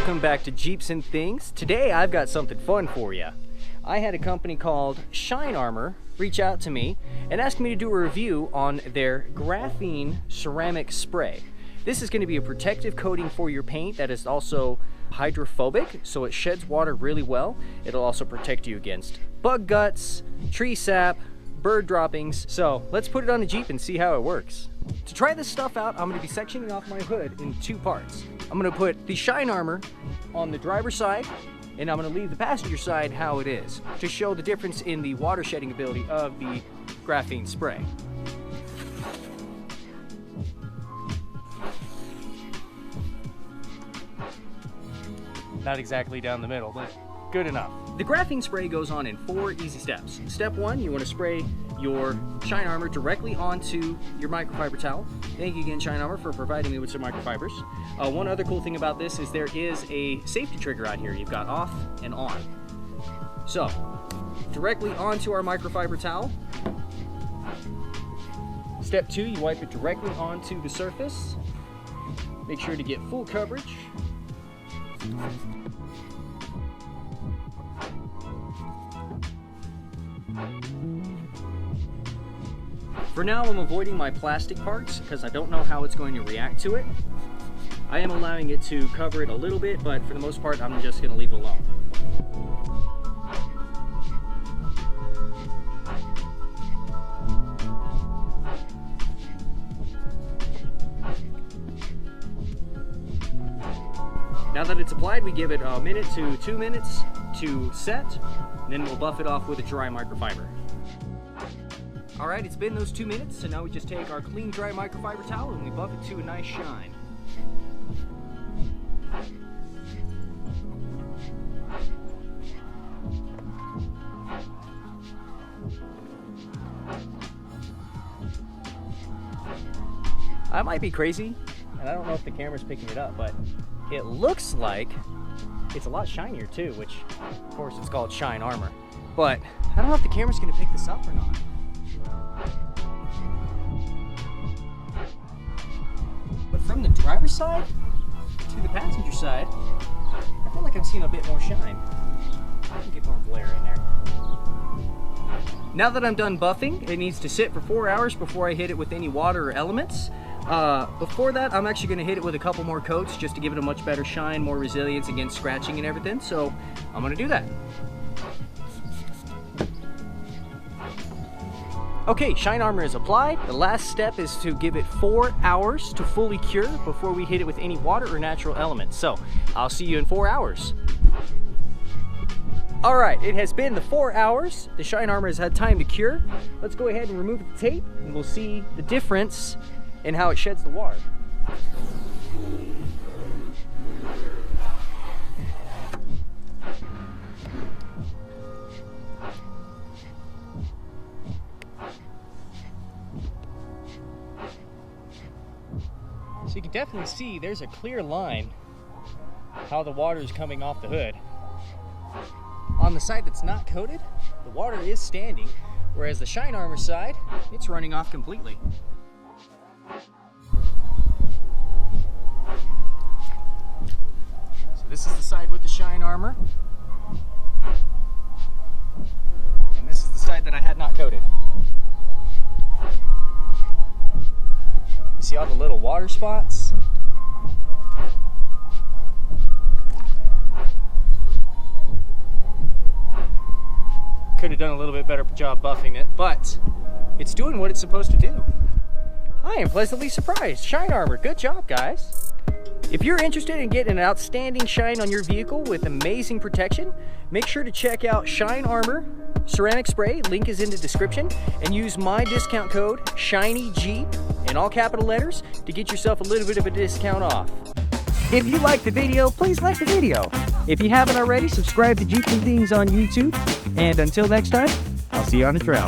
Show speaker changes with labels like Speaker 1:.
Speaker 1: welcome back to Jeeps and Things. Today I've got something fun for you. I had a company called Shine Armor reach out to me and ask me to do a review on their Graphene Ceramic Spray. This is going to be a protective coating for your paint that is also hydrophobic, so it sheds water really well. It'll also protect you against bug guts, tree sap, bird droppings. So let's put it on the Jeep and see how it works. To try this stuff out, I'm going to be sectioning off my hood in two parts. I'm going to put the Shine Armor on the driver's side, and I'm going to leave the passenger side how it is to show the difference in the water shedding ability of the graphene spray. Not exactly down the middle, but good enough. The graphene spray goes on in 4 easy steps. Step 1, you want to spray your Shine Armor directly onto your microfiber towel. Thank you again, Shine Armor, for providing me with some microfibers. One other cool thing about this is there is a safety trigger on here. You've got off and on. So, directly onto our microfiber towel. Step 2, you wipe it directly onto the surface. Make sure to get full coverage. For now, I'm avoiding my plastic parts because I don't know how it's going to react to it. I am allowing it to cover it a little bit, but for the most part, I'm just going to leave it alone. Now that it's applied, we give it a minute to 2 minutes to set, and then we'll buff it off with a dry microfiber. Alright, it's been those 2 minutes, so now we just take our clean, dry microfiber towel and we buff it to a nice shine. I might be crazy, and I don't know if the camera's picking it up, but it looks like it's a lot shinier too, which of course it's called Shine Armor. But I don't know if the camera's gonna pick this up or not. But from the driver's side to the passenger side, I feel like I'm seeing a bit more shine. I can get more glare in there. Now that I'm done buffing, it needs to sit for 4 hours before I hit it with any water or elements. Before that, I'm actually going to hit it with a couple more coats just to give it a much better shine, more resilience against scratching and everything. So I'm going to do that. Okay, Shine Armor is applied. The last step is to give it 4 hours to fully cure before we hit it with any water or natural elements. So I'll see you in 4 hours. All right, it has been the 4 hours. The Shine Armor has had time to cure. Let's go ahead and remove the tape and we'll see the difference in how it sheds the water. So you can definitely see there's a clear line how the water is coming off the hood. On the side that's not coated, the water is standing, whereas the Shine Armor side, it's running off completely. So this is the side with the Shine Armor, and this is the side that I had not coated. You see all the little water spots? Could have done a little bit better job buffing it, but it's doing what it's supposed to do. I am pleasantly surprised. Shine Armor, good job, guys. If you're interested in getting an outstanding shine on your vehicle with amazing protection, make sure to check out Shine Armor Ceramic Spray. Link is in the description, and use my discount code ShinyJeep in all capital letters to get yourself a little bit of a discount off. If you liked the video, please like the video. If you haven't already, subscribe to Jeeps and Things on YouTube. And until next time, I'll see you on the trail.